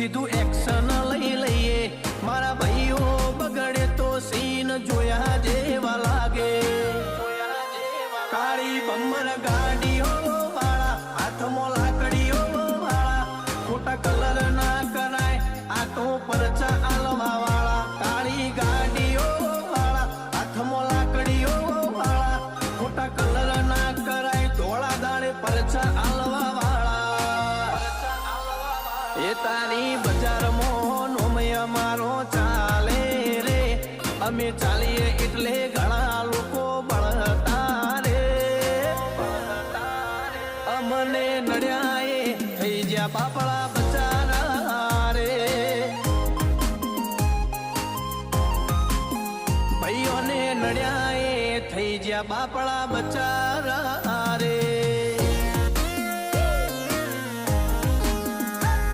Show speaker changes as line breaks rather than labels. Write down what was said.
સીધું એક્શન લઈ લઈએ મારા ભાઈઓ બગડે તો સીન જોયા જેવા લાગે કાળી બમ્મર ગાડીઓ વાળા હાથમાં લાકડીઓ વાળા ખોટા કલર ના કરાય આ તો પરચા આલવા વાળા કાળી ગાડીઓ વાળા હાથમાં લાકડીઓ વાળા ખોટા કલર ના કરાય ધોળા દાડે પરચા આલવા વાળા એ તારી બજારમાં નોમય મારો ચાલે રે અમે ચાલીએ એટલે ઘણા લોકો બળતા રે અમને નડ્યા એ થઈ જ્યાં બાપડા બચારા રે ભાઈઓને નડ્યા એ થઈ જ્યાં બાપડા બચારા